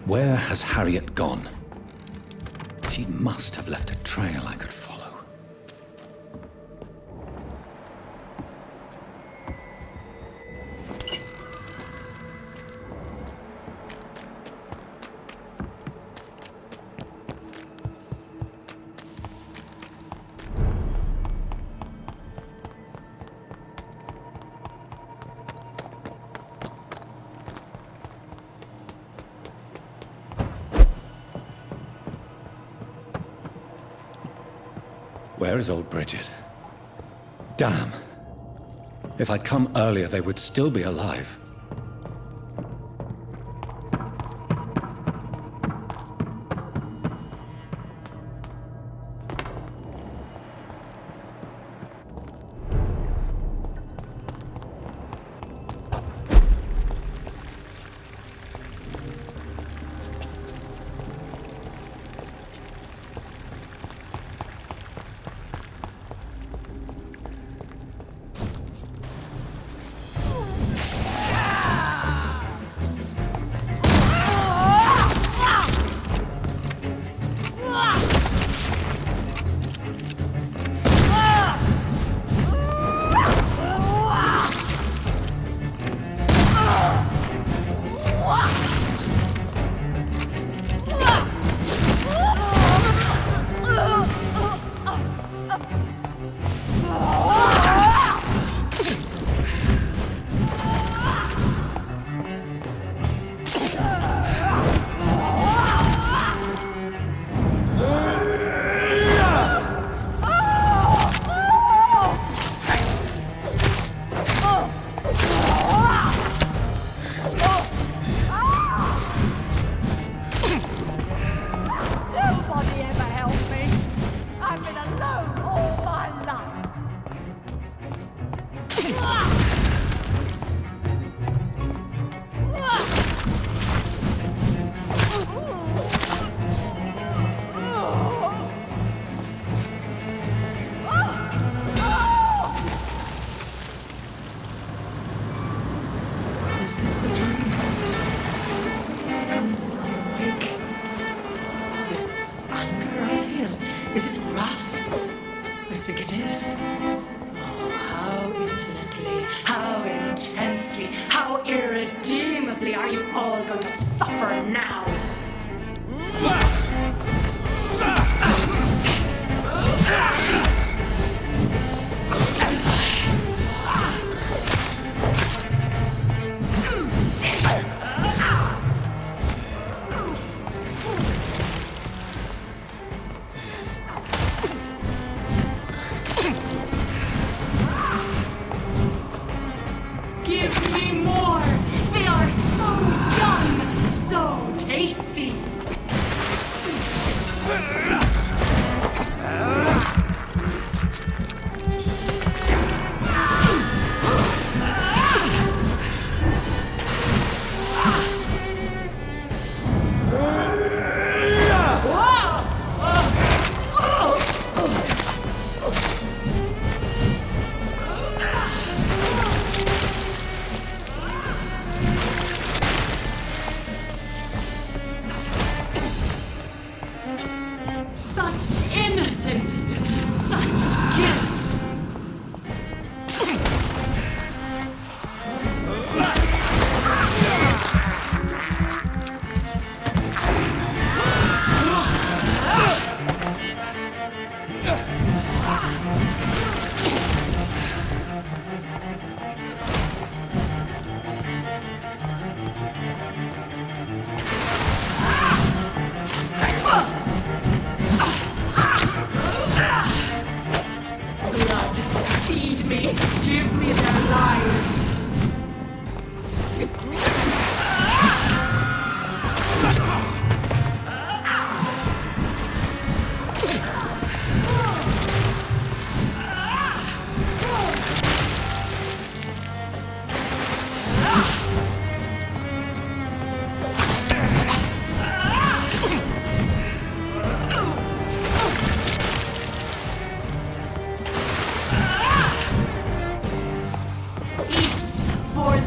Where has Harriet gone? She must have left a trail I could follow. Where is old Bridget? Damn! If I'd come earlier, they would still be alive.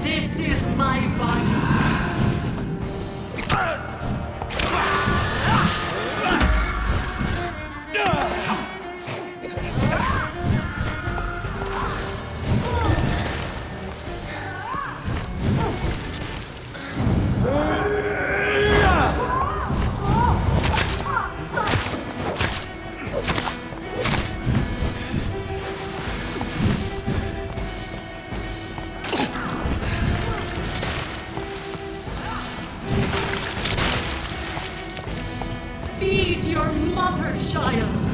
This is my body. Feed your mother, child!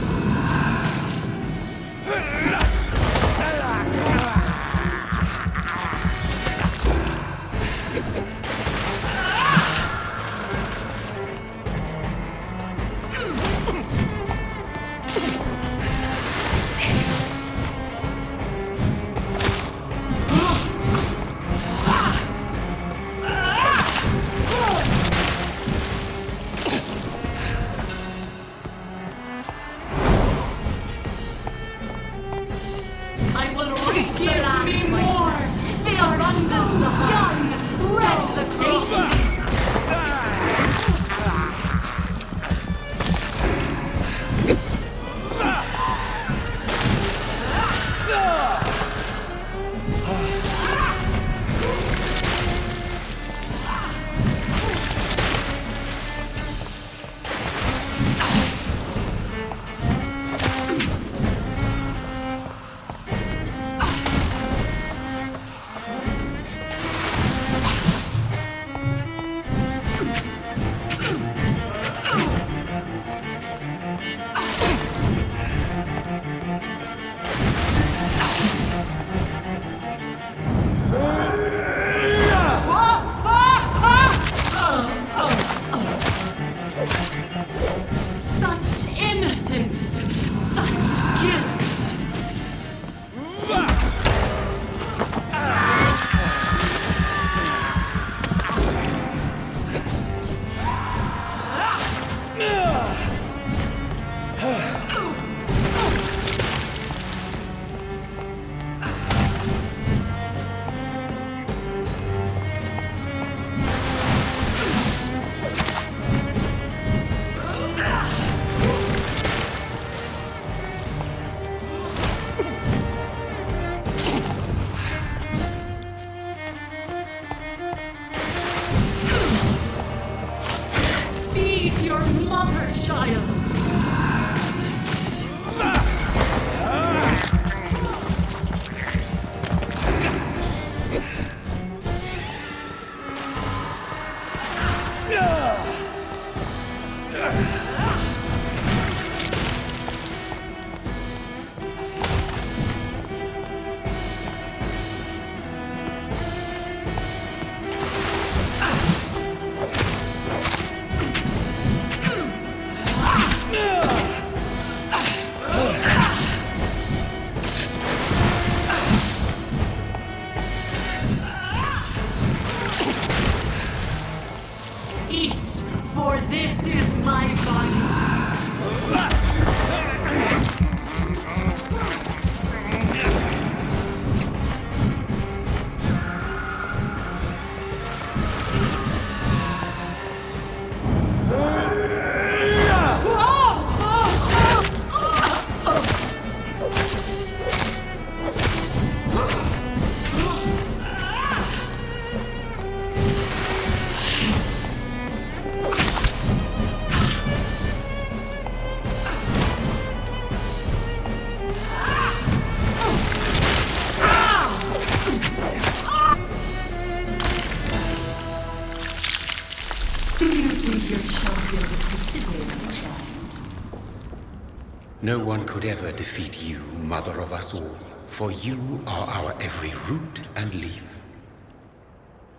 No one could ever defeat you, mother of us all, for you are our every root and leaf.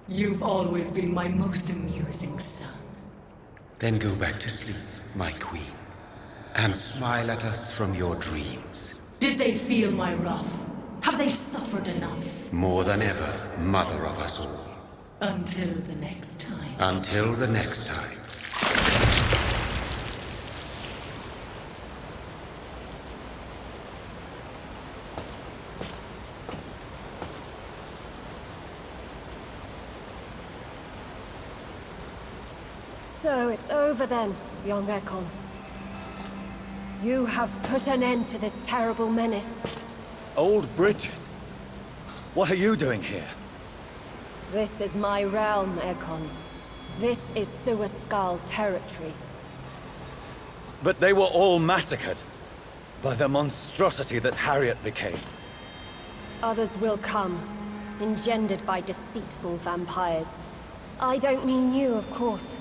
You've always been my most amusing son. Then go back to sleep, my queen, and smile at us from your dreams. Did they feel my wrath? Have they suffered enough? More than ever, mother of us all. Until the next time. Until the next time. So it's over then, young Ekon. You have put an end to this terrible menace. Old Bridget? What are you doing here? This is my realm, Ekon. This is Suaskal territory. But they were all massacred by the monstrosity that Harriet became. Others will come, engendered by deceitful vampires. I don't mean you, of course.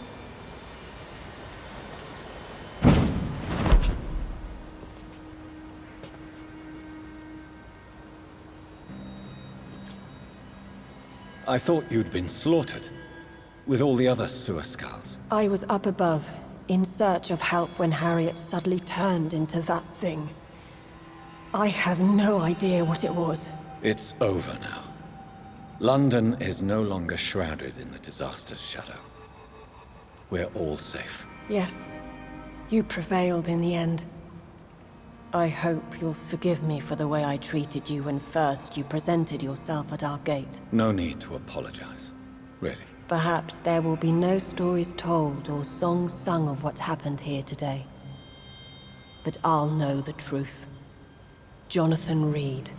I thought you'd been slaughtered, with all the other Suascars. I was up above, in search of help when Harriet suddenly turned into that thing. I have no idea what it was. It's over now. London is no longer shrouded in the disaster's shadow. We're all safe. Yes, you prevailed in the end. I hope you'll forgive me for the way I treated you when first you presented yourself at our gate. No need to apologize, really. Perhaps there will be no stories told or songs sung of what happened here today. But I'll know the truth. Jonathan Reed,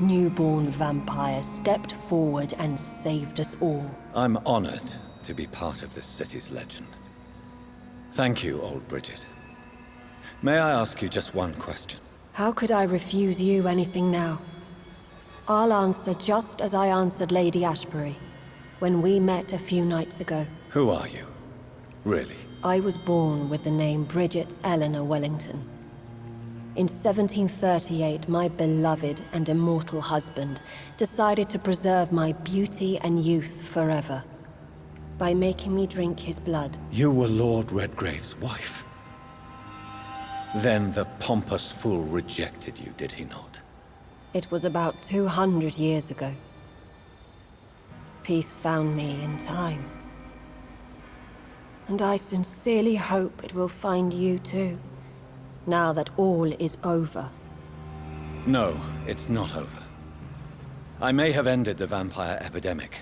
newborn vampire, stepped forward and saved us all. I'm honored to be part of this city's legend. Thank you, old Bridget. May I ask you just one question? How could I refuse you anything now? I'll answer just as I answered Lady Ashbury when we met a few nights ago. Who are you? Really? I was born with the name Bridget Eleanor Wellington. In 1738, my beloved and immortal husband decided to preserve my beauty and youth forever by making me drink his blood. You were Lord Redgrave's wife. Then the pompous fool rejected you, did he not? It was about 200 years ago. Peace found me in time. And I sincerely hope it will find you too, now that all is over. No, it's not over. I may have ended the vampire epidemic,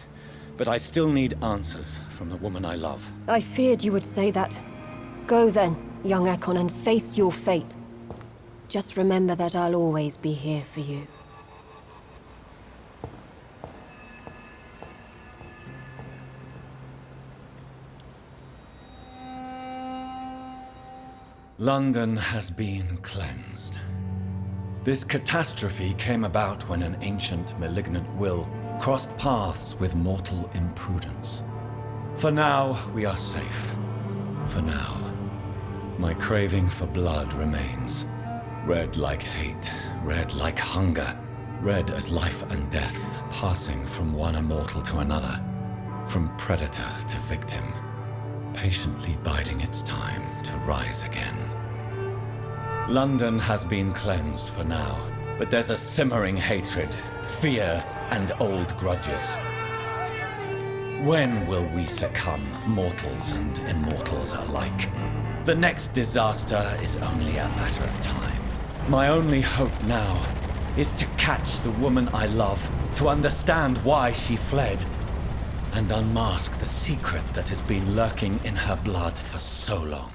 but I still need answers from the woman I love. I feared you would say that. Go then, young Ekon, and face your fate. Just remember that I'll always be here for you. London has been cleansed. This catastrophe came about when an ancient, malignant will crossed paths with mortal imprudence. For now, we are safe. For now. My craving for blood remains. Red like hate, red like hunger, red as life and death, passing from one immortal to another, from predator to victim, patiently biding its time to rise again. London has been cleansed for now, but there's a simmering hatred, fear, and old grudges. When will we succumb, mortals and immortals alike? The next disaster is only a matter of time. My only hope now is to catch the woman I love, to understand why she fled, and unmask the secret that has been lurking in her blood for so long.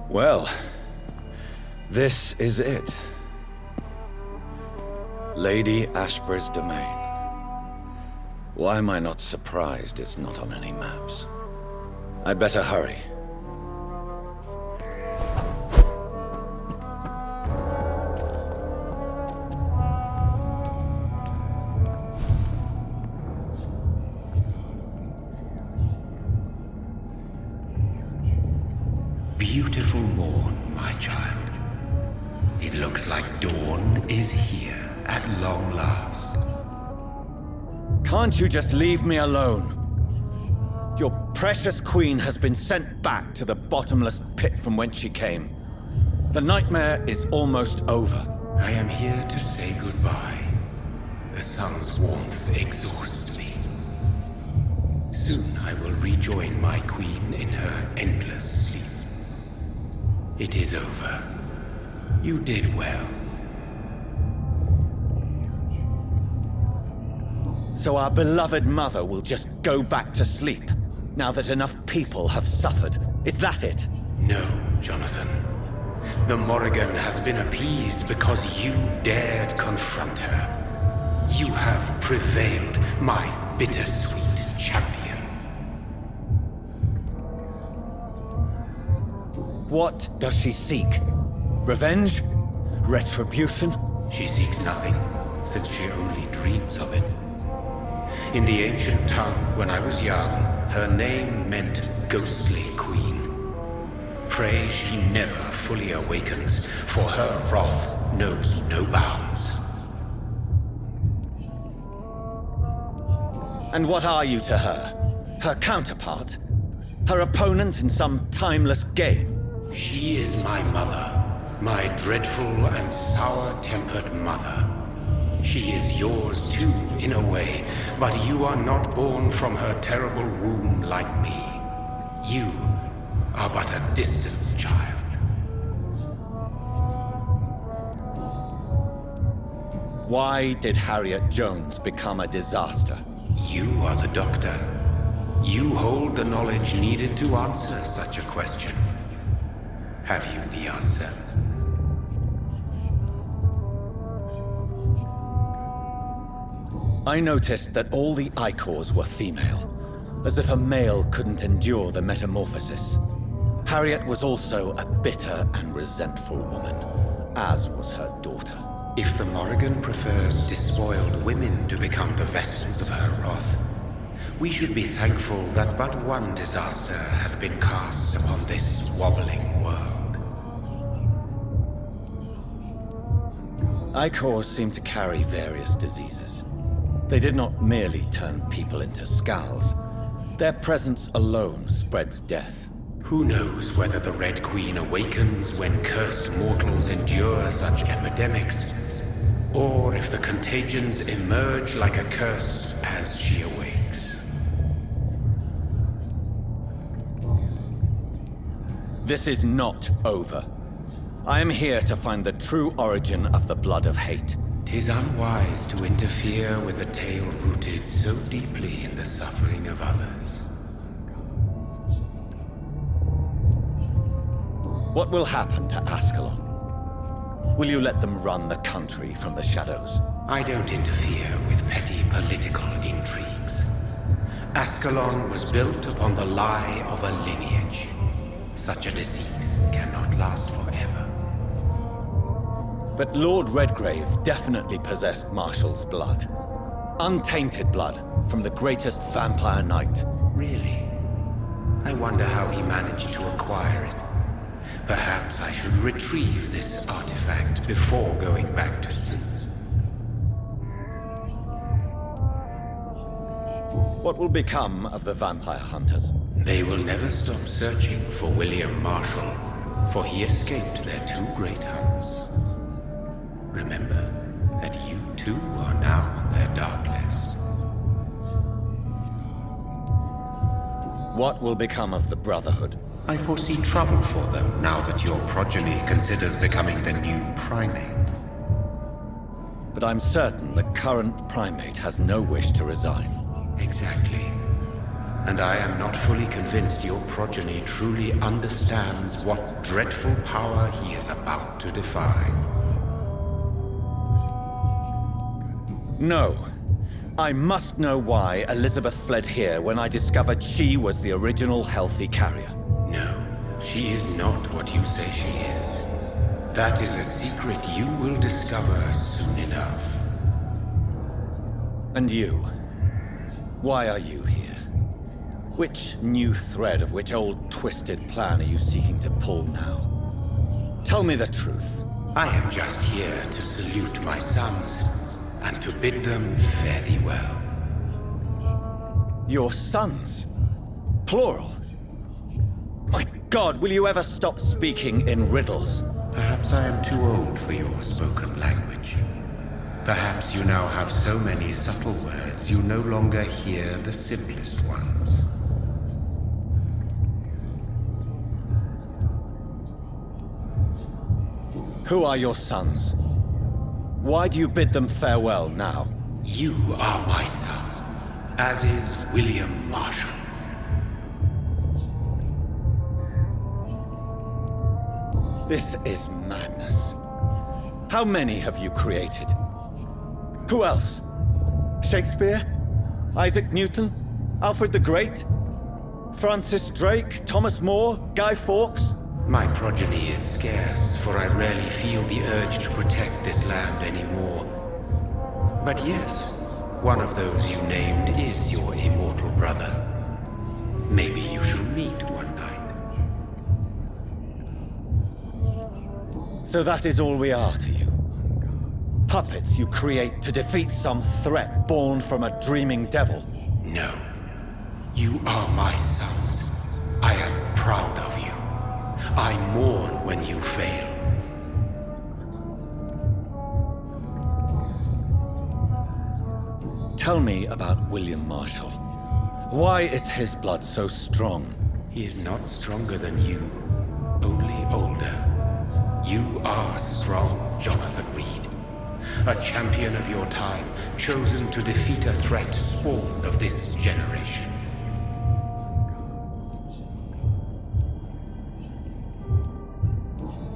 Well, this is it. Lady Ashbury's domain. Why am I not surprised it's not on any maps? I'd better hurry. Beautiful morn, my child. It looks like dawn is here at long last. Can't you just leave me alone? Your precious queen has been sent back to the bottomless pit from whence she came. The nightmare is almost over. I am here to say goodbye. The sun's warmth exhausts me. Soon I will rejoin my queen in her endless sleep. It is over. You did well. So our beloved mother will just go back to sleep, now that enough people have suffered. Is that it? No, Jonathan. The Morrigan has been appeased because you dared confront her. You have prevailed, my bittersweet champion. What does she seek? Revenge? Retribution? She seeks nothing, since she only dreams of it. In the ancient tongue, when I was young, her name meant Ghostly Queen. Pray she never fully awakens, for her wrath knows no bounds. And what are you to her? Her counterpart? Her opponent in some timeless game? She is my mother, my dreadful and sour-tempered mother. She is yours too, in a way, but you are not born from her terrible womb like me. You are but a distant child. Why did Harriet Jones become a disaster? You are the doctor. You hold the knowledge needed to answer such a question. Have you the answer? I noticed that all the Icors were female, as if a male couldn't endure the metamorphosis. Harriet was also a bitter and resentful woman, as was her daughter. If the Morrigan prefers despoiled women to become the vessels of her wrath, we should be thankful that but one disaster hath been cast upon this wobbling world. Icors seem to carry various diseases. They did not merely turn people into skulls. Their presence alone spreads death. Who knows whether the Red Queen awakens when cursed mortals endure such epidemics, or if the contagions emerge like a curse as she awakes. This is not over. I am here to find the true origin of the blood of hate. 'Tis unwise to interfere with a tale rooted so deeply in the suffering of others. What will happen to Ascalon? Will you let them run the country from the shadows? I don't interfere with petty political intrigues. Ascalon was built upon the lie of a lineage. Such a deceit cannot last forever. But Lord Redgrave definitely possessed Marshall's blood. Untainted blood from the greatest vampire knight. Really? I wonder how he managed to acquire it. Perhaps I should retrieve this artifact before going back to sea. What will become of the vampire hunters? They will never stop searching for William Marshall, for he escaped their two great hunts. Remember that you too are now on their dark list. What will become of the Brotherhood? I foresee trouble for them now that your progeny considers becoming the new primate. But I'm certain the current primate has no wish to resign. Exactly. And I am not fully convinced your progeny truly understands what dreadful power he is about to defy. No. I must know why Elizabeth fled here when I discovered she was the original healthy carrier. No, she is not what you say she is. That is a secret you will discover soon enough. And you? Why are you here? Which new thread of which old twisted plan are you seeking to pull now? Tell me the truth. I am just here to salute my sons and to bid them fare thee well. Your sons? Plural? My God, will you ever stop speaking in riddles? Perhaps I am too old for your spoken language. Perhaps you now have so many subtle words you no longer hear the simplest ones. Who are your sons? Why do you bid them farewell now? You are my son, as is William Marshall. This is madness. How many have you created? Who else? Shakespeare? Isaac Newton? Alfred the Great? Francis Drake? Thomas More? Guy Fawkes? My progeny is scarce, for I rarely feel the urge to protect this land anymore. But yes, one of those you named is your immortal brother. Maybe you shall meet one night. So that is all we are to you? Puppets you create to defeat some threat born from a dreaming devil? No. You are my sons. I am proud of you. I mourn when you fail. Tell me about William Marshall. Why is his blood so strong? He is not stronger than you, only older. You are strong, Jonathan Reed. A champion of your time, chosen to defeat a threat spawned of this generation.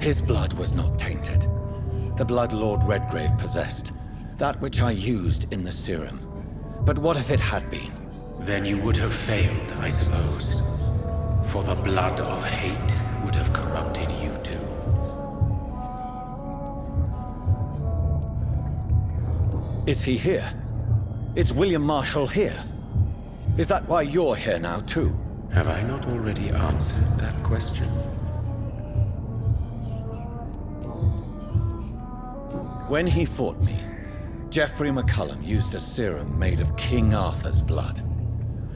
His blood was not tainted. The blood Lord Redgrave possessed. That which I used in the serum. But what if it had been? Then you would have failed, I suppose. For the blood of hate would have corrupted you too. Is he here? Is William Marshall here? Is that why you're here now too? Have I not already answered that question? When he fought me, Geoffrey McCullum used a serum made of King Arthur's blood.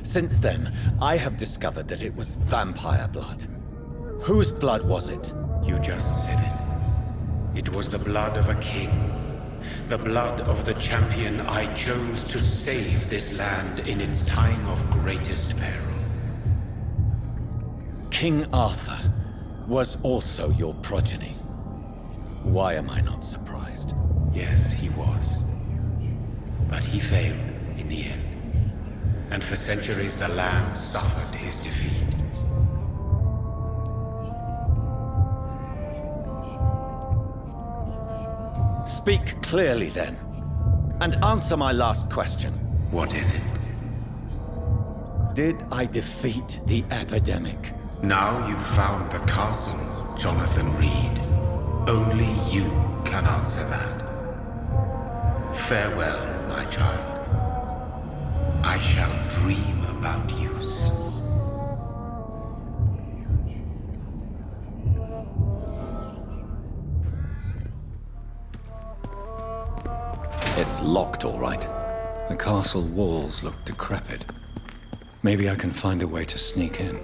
Since then, I have discovered that it was vampire blood. Whose blood was it? You just said it. It was the blood of a king. The blood of the champion I chose to save this land in its time of greatest peril. King Arthur was also your progeny. Why am I not surprised? Yes, he was. But he failed in the end. And for centuries the land suffered his defeat. Speak clearly then, and answer my last question. What is it? Did I defeat the epidemic? Now you've found the castle, Jonathan Reed. Only you can answer that. Farewell, my child. I shall dream about you soon. It's locked, all right. The castle walls look decrepit. Maybe I can find a way to sneak in.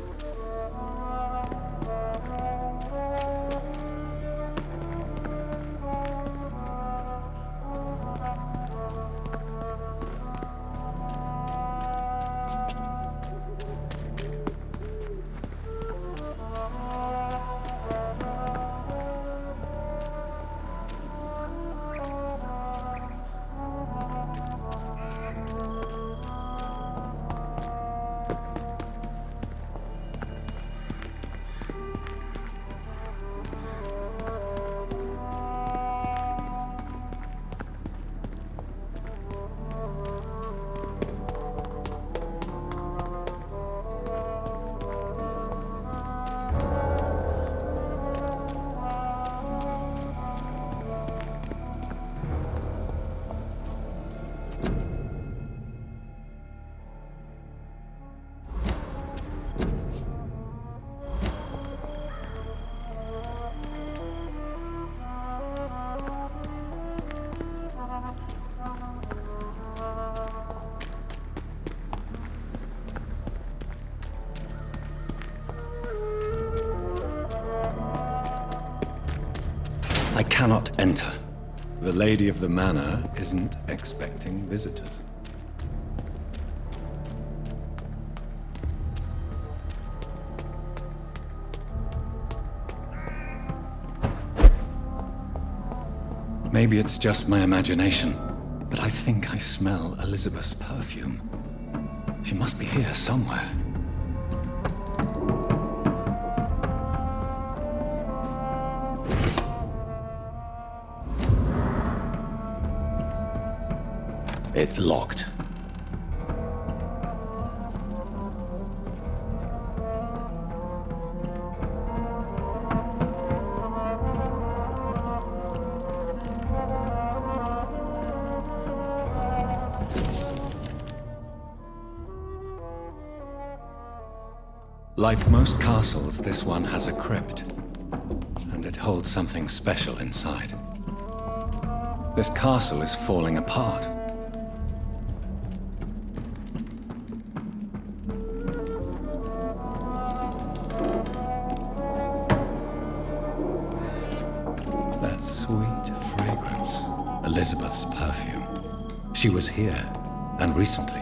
I cannot enter. The lady of the manor isn't expecting visitors. Maybe it's just my imagination, but I think I smell Elizabeth's perfume. She must be here somewhere. It's locked. Like most castles, this one has a crypt, and it holds something special inside. This castle is falling apart. That sweet fragrance, Elizabeth's perfume. She was here, and recently.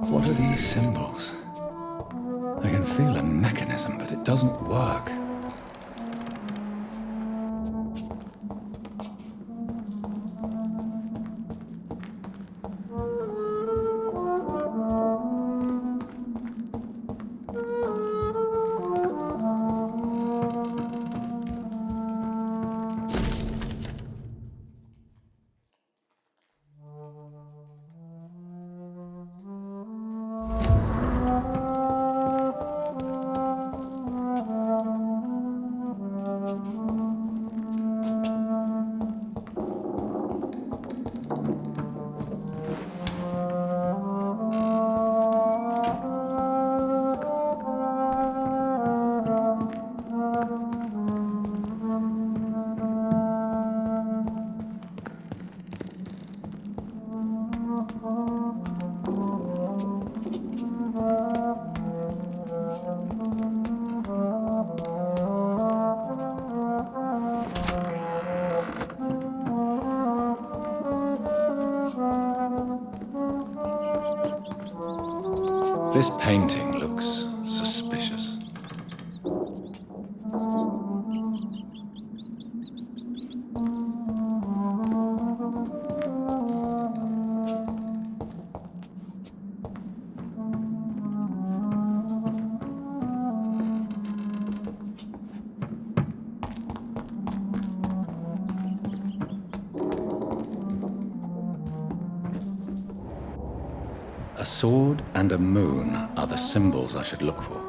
What are these symbols? I can feel a mechanism, but it doesn't work. This painting looks suspicious. A sword and a moon are the symbols I should look for.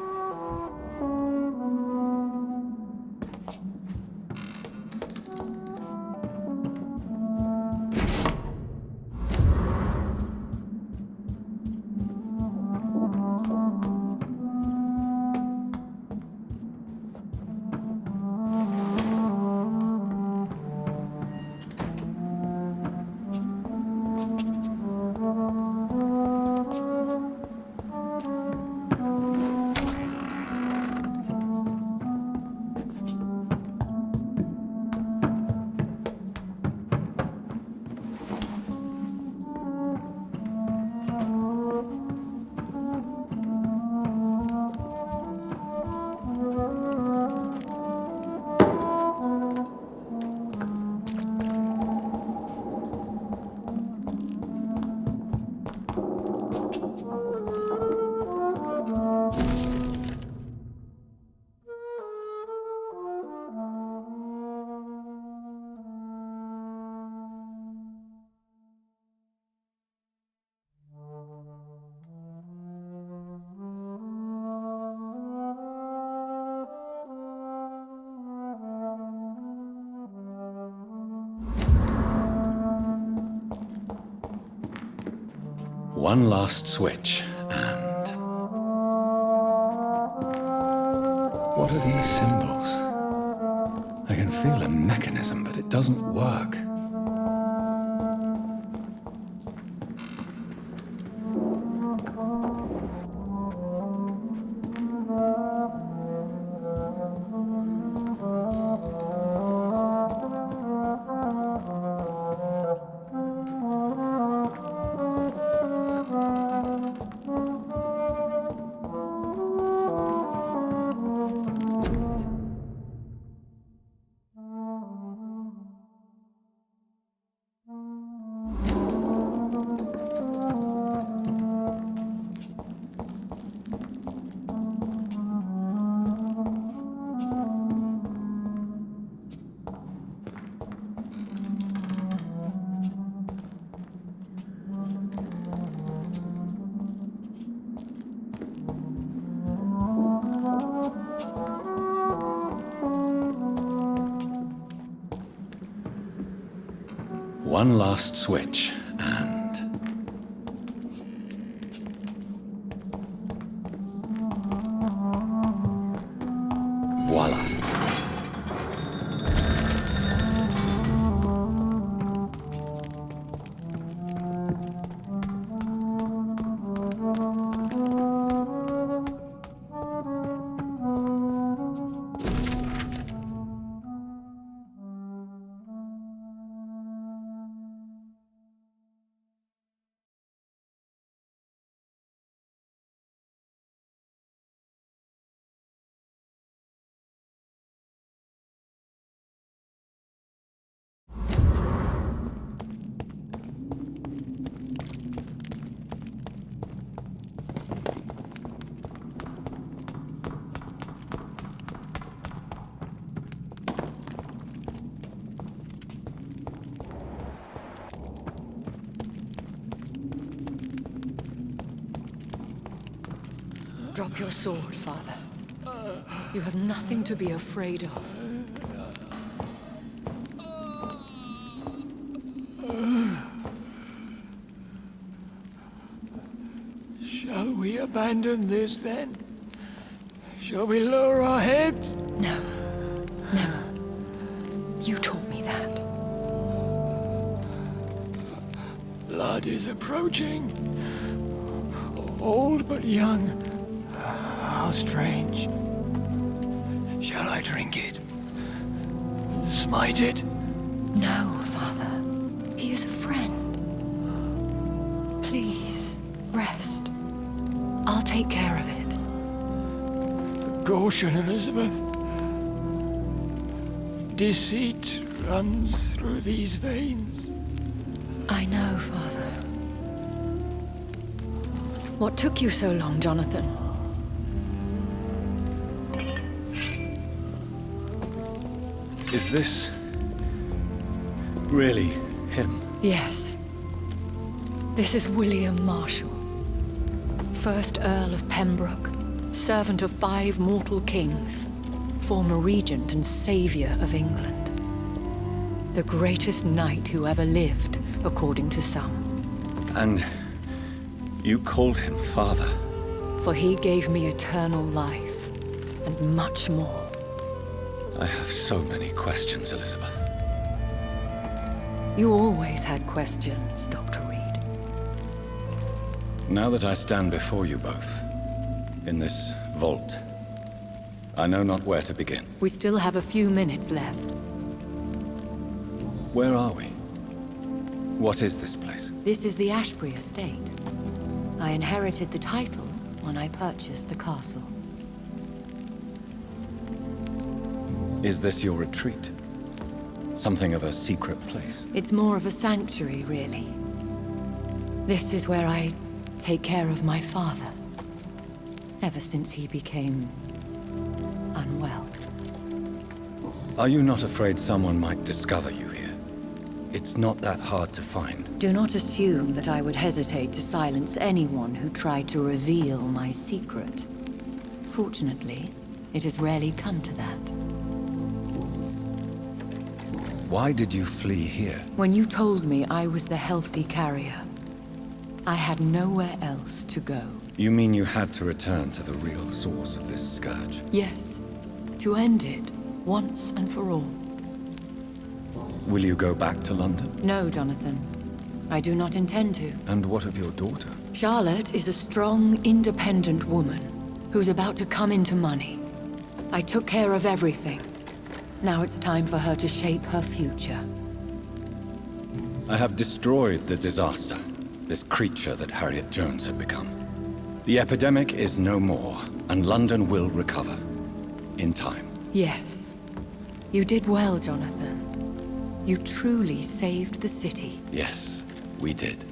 One last switch, and... What are these symbols? I can feel a mechanism, but it doesn't work. One last switch, and... voila. Drop your sword, Father. You have nothing to be afraid of. Shall we abandon this then? Shall we lower our heads? No. Never. You taught me that. Blood is approaching. Old but young. How strange. Shall I drink it? Smite it? No, Father. He is a friend. Please, rest. I'll take care of it. Caution, Elizabeth. Deceit runs through these veins. I know, Father. What took you so long, Jonathan? Is this... really him? Yes. This is William Marshall, 1st Earl of Pembroke, servant of 5 mortal kings, former regent and savior of England. The greatest knight who ever lived, according to some. And... you called him father? For he gave me eternal life, and much more. I have so many questions, Elizabeth. You always had questions, Dr. Reed. Now that I stand before you both, in this vault, I know not where to begin. We still have a few minutes left. Where are we? What is this place? This is the Ashbury estate. I inherited the title when I purchased the castle. Is this your retreat? Something of a secret place? It's more of a sanctuary, really. This is where I take care of my father. Ever since he became... unwell. Are you not afraid someone might discover you here? It's not that hard to find. Do not assume that I would hesitate to silence anyone who tried to reveal my secret. Fortunately, it has rarely come to that. Why did you flee here? When you told me I was the healthy carrier, I had nowhere else to go. You mean you had to return to the real source of this scourge? Yes, to end it, once and for all. Will you go back to London? No, Jonathan. I do not intend to. And what of your daughter? Charlotte is a strong, independent woman who's about to come into money. I took care of everything. Now it's time for her to shape her future. I have destroyed the disaster, this creature that Harriet Jones had become. The epidemic is no more, and London will recover. In time. Yes. You did well, Jonathan. You truly saved the city. Yes, we did.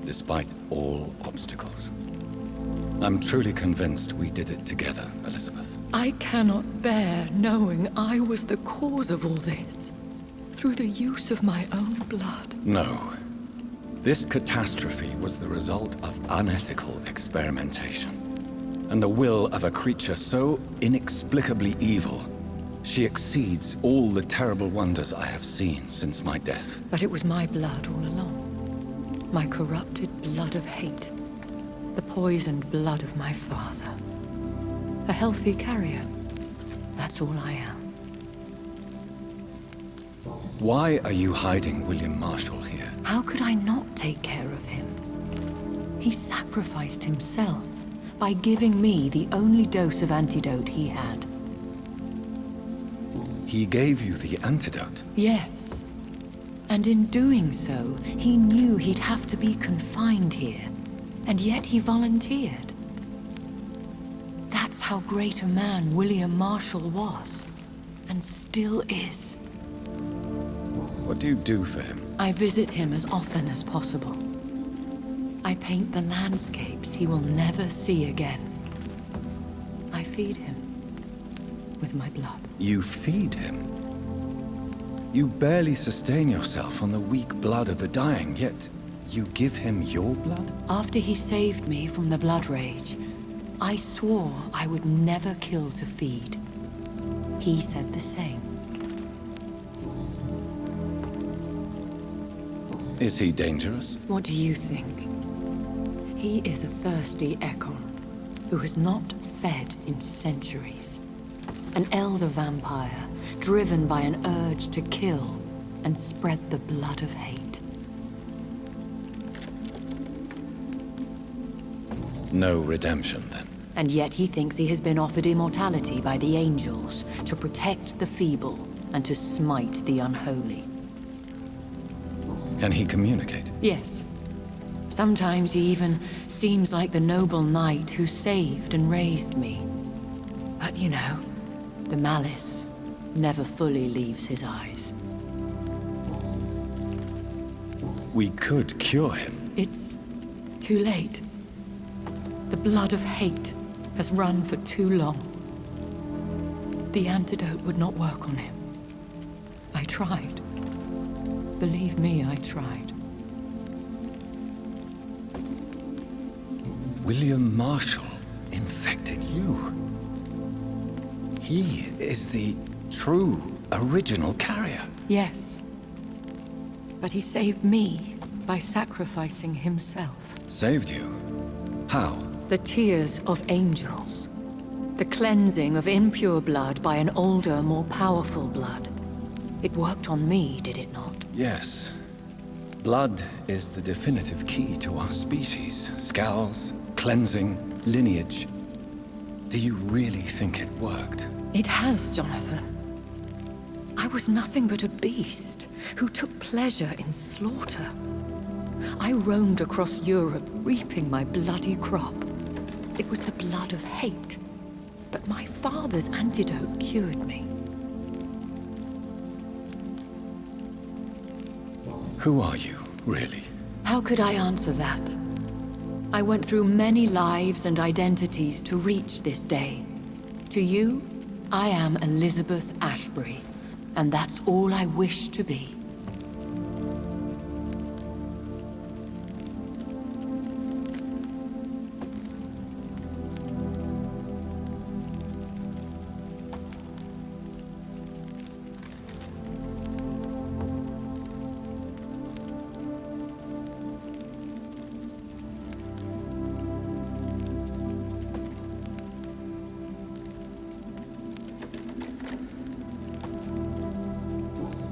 Despite all obstacles. I'm truly convinced we did it together, Elizabeth. I cannot bear knowing I was the cause of all this. Through the use of my own blood. No. This catastrophe was the result of unethical experimentation. And the will of a creature so inexplicably evil, She exceeds all the terrible wonders I have seen since my death. But it was my blood all along. My corrupted blood of hate. The poisoned blood of my father. A healthy carrier. That's all I am. Why are you hiding William Marshall here? How could I not take care of him? He sacrificed himself by giving me the only dose of antidote he had. He gave you the antidote? Yes. And in doing so, he knew he'd have to be confined here. And yet he volunteered. That's how great a man William Marshall was. And still is. What do you do for him? I visit him as often as possible. I paint the landscapes he will never see again. I feed him with my blood. You feed him? You barely sustain yourself on the weak blood of the dying, yet you give him your blood? After he saved me from the blood rage, I swore I would never kill to feed. He said the same. Is he dangerous? What do you think? He is a thirsty Ekon, who has not fed in centuries. An elder vampire, driven by an urge to kill and spread the blood of hate. No redemption, then? And yet he thinks he has been offered immortality by the angels to protect the feeble and to smite the unholy. Can he communicate? Yes. Sometimes he even seems like the noble knight who saved and raised me. But you know, the malice never fully leaves his eyes. We could cure him. It's too late. The blood of hate has run for too long. The antidote would not work on him. I tried. Believe me, I tried. William Marshall infected you. He is the true, original carrier. Yes. But he saved me by sacrificing himself. Saved you? How? The tears of angels. The cleansing of impure blood by an older, more powerful blood. It worked on me, did it not? Yes. Blood is the definitive key to our species. Scowls, cleansing, lineage. Do you really think it worked? It has, Jonathan. I was nothing but a beast who took pleasure in slaughter. I roamed across Europe, reaping my bloody crop. It was the blood of hate. But my father's antidote cured me. Who are you, really? How could I answer that? I went through many lives and identities to reach this day. To you, I am Elizabeth Ashbury, and that's all I wish to be.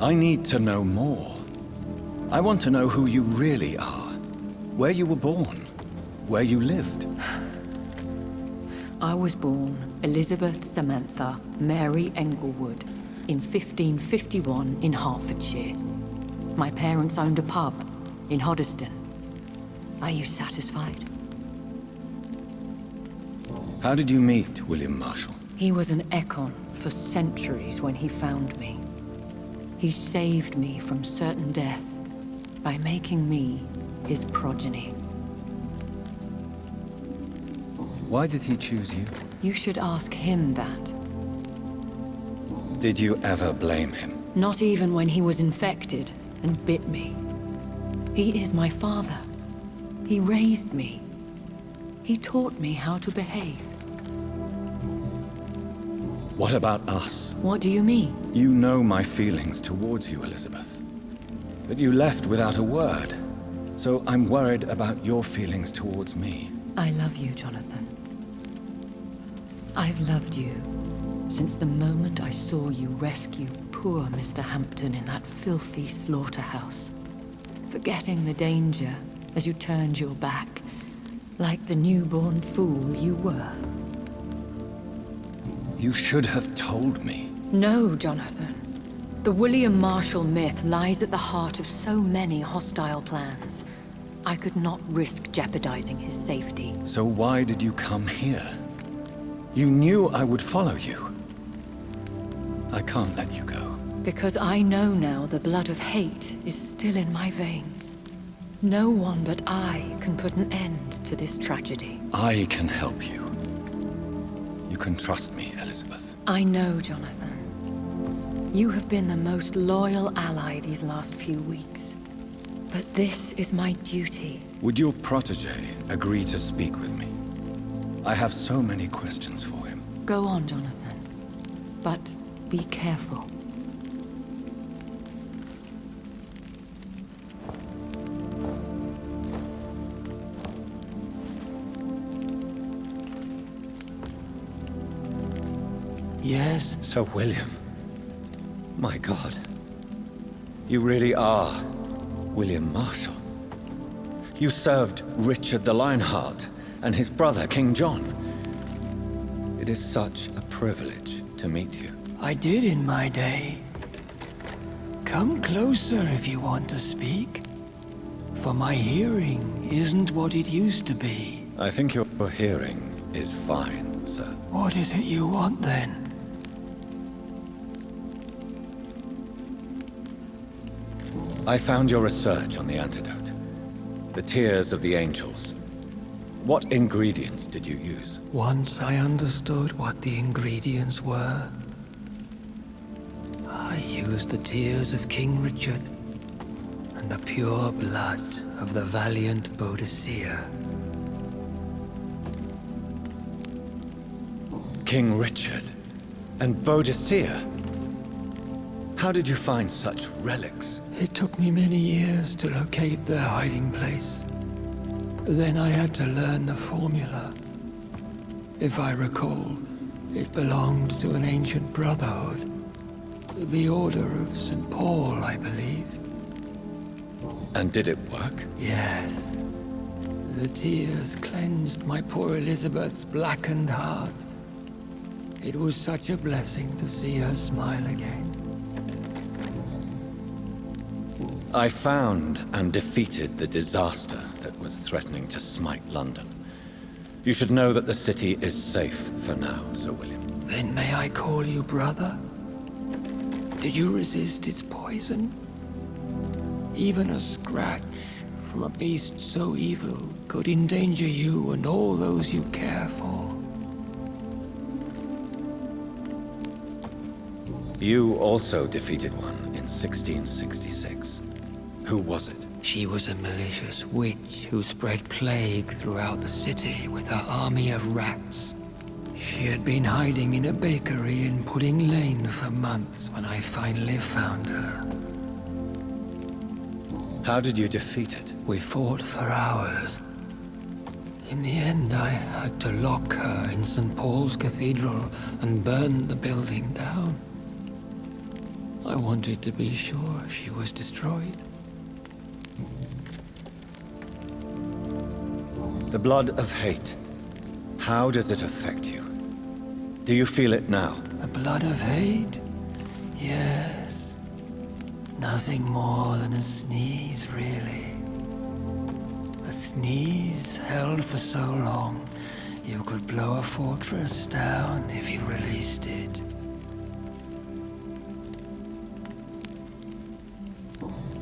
I need to know more. I want to know who you really are. Where you were born. Where you lived. I was born Elizabeth Samantha Mary Englewood in 1551 in Hertfordshire. My parents owned a pub in Hoddesdon. Are you satisfied? How did you meet William Marshall? He was an Ekon for centuries when he found me. He saved me from certain death by making me his progeny. Why did he choose you? You should ask him that. Did you ever blame him? Not even when he was infected and bit me. He is my father. He raised me. He taught me how to behave. What about us? What do you mean? You know my feelings towards you, Elizabeth. But you left without a word. So I'm worried about your feelings towards me. I love you, Jonathan. I've loved you since the moment I saw you rescue poor Mr. Hampton in that filthy slaughterhouse, forgetting the danger as you turned your back, like the newborn fool you were. You should have told me. No, Jonathan. The William Marshall myth lies at the heart of so many hostile plans. I could not risk jeopardizing his safety. So why did you come here? You knew I would follow you. I can't let you go. Because I know now the blood of hate is still in my veins. No one but I can put an end to this tragedy. I can help you. You can trust me, Elizabeth. I know, Jonathan. You have been the most loyal ally these last few weeks. But this is my duty. Would your protege agree to speak with me? I have so many questions for him. Go on, Jonathan. But be careful. Yes? Sir William. My God. You really are William Marshall. You served Richard the Lionheart and his brother, King John. It is such a privilege to meet you. I did in my day. Come closer if you want to speak. For my hearing isn't what it used to be. I think your hearing is fine, sir. What is it you want then? I found your research on the antidote. The tears of the angels. What ingredients did you use? Once I understood what the ingredients were, I used the tears of King Richard and the pure blood of the valiant Boadicea. King Richard and Boadicea? How did you find such relics? It took me many years to locate their hiding place. Then I had to learn the formula. If I recall, it belonged to an ancient brotherhood. The Order of St. Paul, I believe. And did it work? Yes. The tears cleansed my poor Elizabeth's blackened heart. It was such a blessing to see her smile again. I found and defeated the disaster that was threatening to smite London. You should know that the city is safe for now, Sir William. Then may I call you brother? Did you resist its poison? Even a scratch from a beast so evil could endanger you and all those you care for. You also defeated one in 1666. Who was it? She was a malicious witch who spread plague throughout the city with her army of rats. She had been hiding in a bakery in Pudding Lane for months when I finally found her. How did you defeat it? We fought for hours. In the end, I had to lock her in St. Paul's Cathedral and burn the building down. I wanted to be sure she was destroyed. The blood of hate. How does it affect you? Do you feel it now? The blood of hate? Yes. Nothing more than a sneeze, really. A sneeze held for so long, you could blow a fortress down if you released it.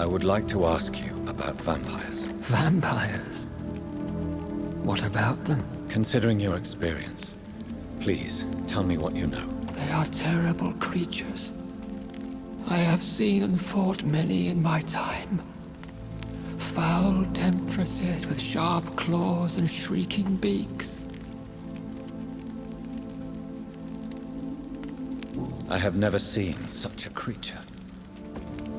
I would like to ask you about vampires. Vampires? What about them? Considering your experience, please tell me what you know. They are terrible creatures. I have seen and fought many in my time. Foul temptresses with sharp claws and shrieking beaks. I have never seen such a creature.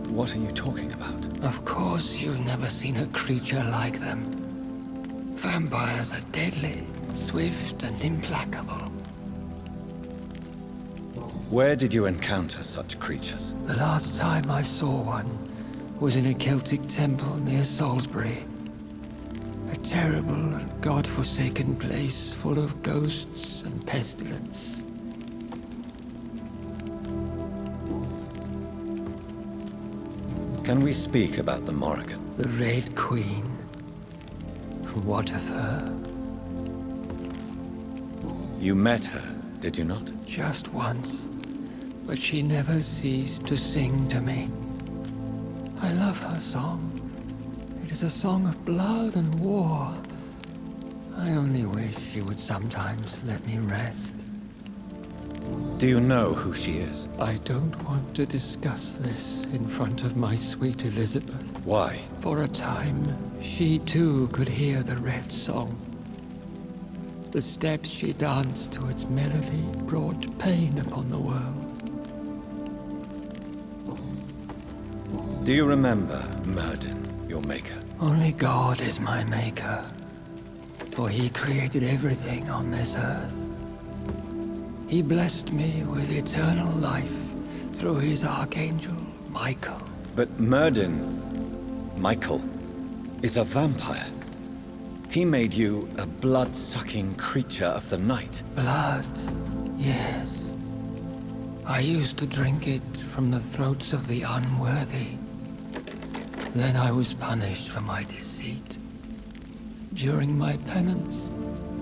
What are you talking about? Of course you've never seen a creature like them. Vampires are deadly, swift and implacable. Where did you encounter such creatures? The last time I saw one was in a Celtic temple near Salisbury. A terrible and god-forsaken place full of ghosts and pestilence. Can we speak about the Morrigan? The Red Queen. What of her? You met her, did you not? Just once. But she never ceased to sing to me. I love her song. It is a song of blood and war. I only wish she would sometimes let me rest. Do you know who she is? I don't want to discuss this in front of my sweet Elizabeth. Why? For a time, she too could hear the Red Song. The steps she danced to its melody brought pain upon the world. Do you remember Myrddin, your maker? Only God is my maker, for he created everything on this earth. He blessed me with eternal life through his archangel, Michael. But Myrddin, Michael, is a vampire. He made you a blood-sucking creature of the night. Blood, yes. I used to drink it from the throats of the unworthy. Then I was punished for my deceit. During my penance,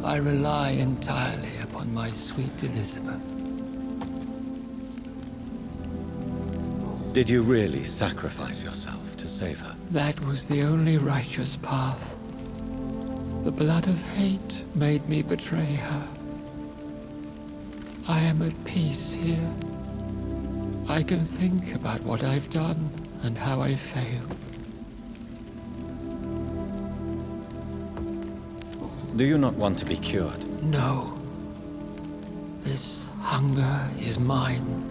I rely entirely upon my sweet Elizabeth. Did you really sacrifice yourself to save her? That was the only righteous path. The blood of hate made me betray her. I am at peace here. I can think about what I've done and how I failed. Do you not want to be cured? No. This hunger is mine.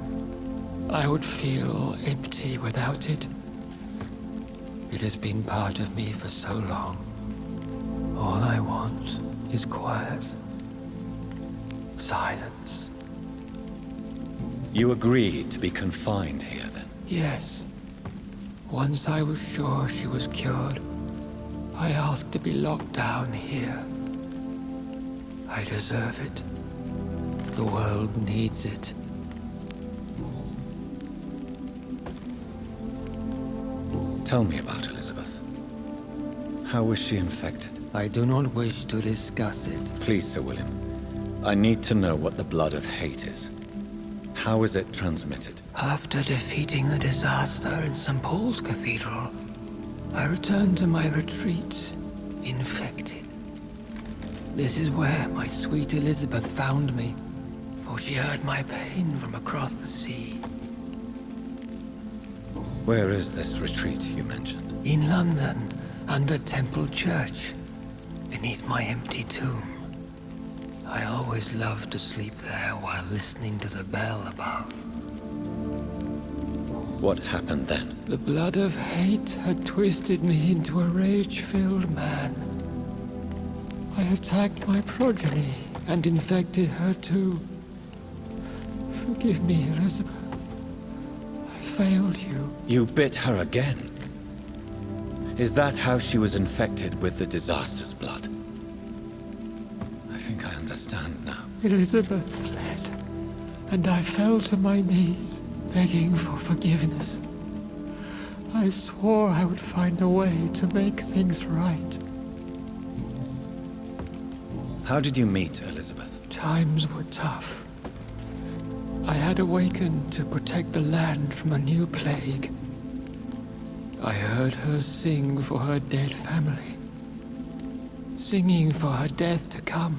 I would feel empty without it. It has been part of me for so long. All I want is quiet. Silence. You agreed to be confined here, then? Yes. Once I was sure she was cured, I asked to be locked down here. I deserve it. The world needs it. Tell me about Elizabeth. How was she infected? I do not wish to discuss it. Please, Sir William. I need to know what the blood of hate is. How is it transmitted? After defeating the disaster in St. Paul's Cathedral, I returned to my retreat, infected. This is where my sweet Elizabeth found me, for she heard my pain from across the sea. Where is this retreat you mentioned? In London, under Temple Church, beneath my empty tomb. I always loved to sleep there while listening to the bell above. What happened then? The blood of hate had twisted me into a rage-filled man. I attacked my progeny and infected her too. Forgive me, Elizabeth. I failed you. You bit her again? Is that how she was infected with the disaster's blood? I think I understand now. Elizabeth fled, and I fell to my knees, begging for forgiveness. I swore I would find a way to make things right. How did you meet Elizabeth? Times were tough. I had awakened to protect the land from a new plague. I heard her sing for her dead family. Singing for her death to come.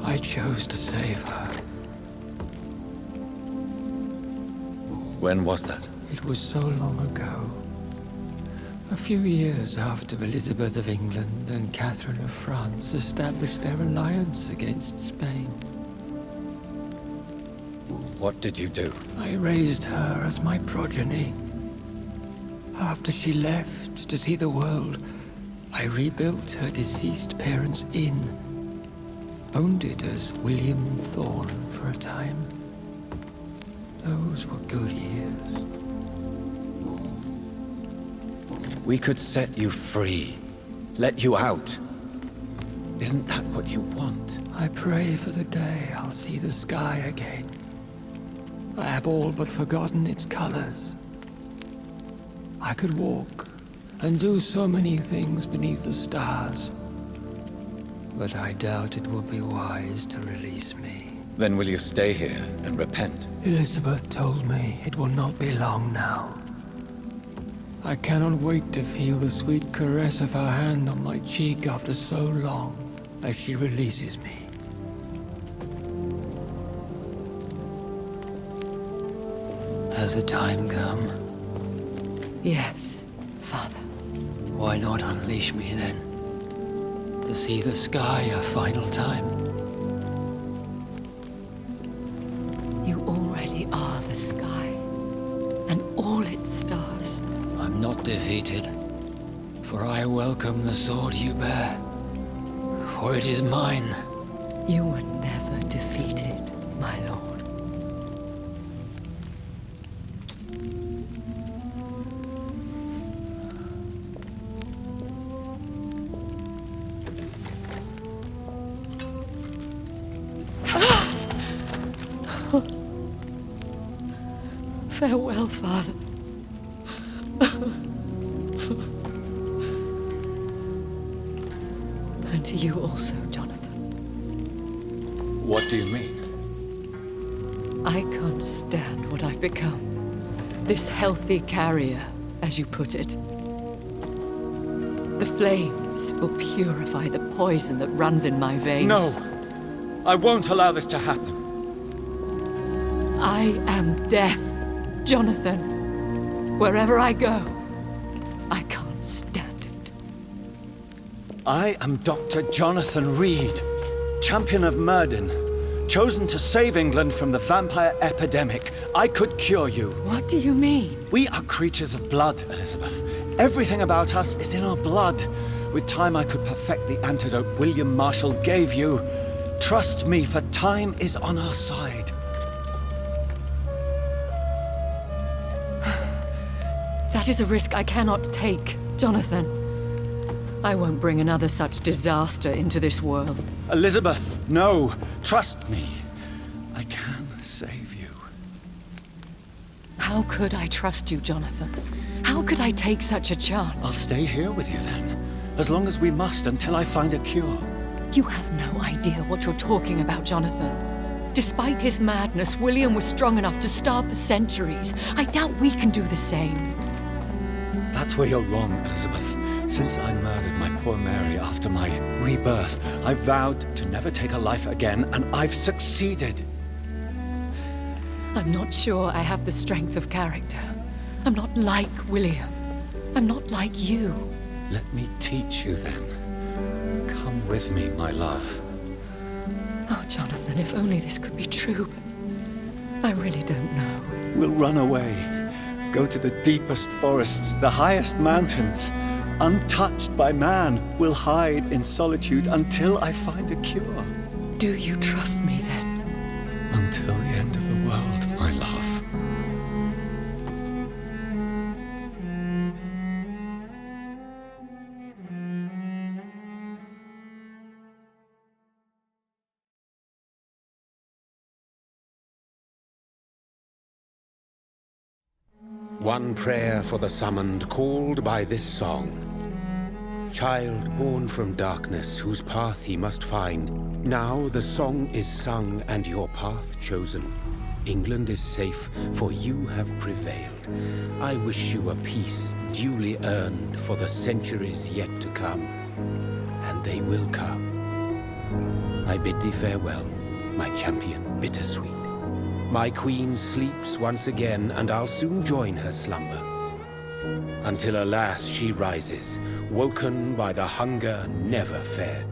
I chose to save her. When was that? It was so long ago. A few years after Elizabeth of England and Catherine of France established their alliance against Spain. What did you do? I raised her as my progeny. After she left to see the world, I rebuilt her deceased parents' inn. Owned it as William Thorne for a time. Those were good years. We could set you free. Let you out. Isn't that what you want? I pray for the day I'll see the sky again. I have all but forgotten its colors. I could walk and do so many things beneath the stars. But I doubt it will be wise to release me. Then will you stay here and repent? Elizabeth told me it will not be long now. I cannot wait to feel the sweet caress of her hand on my cheek after so long, as she releases me. Has the time come? Yes, Father. Why not unleash me then? To see the sky a final time? You already are the sky, and all its stars. I'm not defeated, for I welcome the sword you bear, for it is mine. You were never defeated, my lord. Farewell, Father. And to you also, Jonathan. What do you mean? I can't stand what I've become. This healthy carrier, as you put it. The flames will purify the poison that runs in my veins. No! I won't allow this to happen. I am death, Jonathan. Wherever I go, I can't stand it. I am Dr. Jonathan Reed, champion of Myrddin, chosen to save England from the vampire epidemic. I could cure you. What do you mean? We are creatures of blood, Elizabeth. Everything about us is in our blood. With time, I could perfect the antidote William Marshall gave you. Trust me, for time is on our side. That is a risk I cannot take, Jonathan. I won't bring another such disaster into this world. Elizabeth, no. Trust me. I can save you. How could I trust you, Jonathan? How could I take such a chance? I'll stay here with you then, as long as we must until I find a cure. You have no idea what you're talking about, Jonathan. Despite his madness, William was strong enough to starve for centuries. I doubt we can do the same. That's where you're wrong, Elizabeth. Since I murdered my poor Mary after my rebirth, I vowed to never take a life again, and I've succeeded. I'm not sure I have the strength of character. I'm not like William. I'm not like you. Let me teach you then. Come with me, my love. Oh, Jonathan, if only this could be true. I really don't know. We'll run away. Go to the deepest forests, the highest mountains. Untouched by man, we'll hide in solitude until I find a cure. Do you trust me then? Until the end of the world, my love. One prayer for the summoned, called by this song. Child born from darkness, whose path he must find. Now the song is sung and your path chosen. England is safe, for you have prevailed. I wish you a peace duly earned for the centuries yet to come. And they will come. I bid thee farewell, my champion bittersweet. My queen sleeps once again, and I'll soon join her slumber. Until alas she rises, woken by the hunger never fed.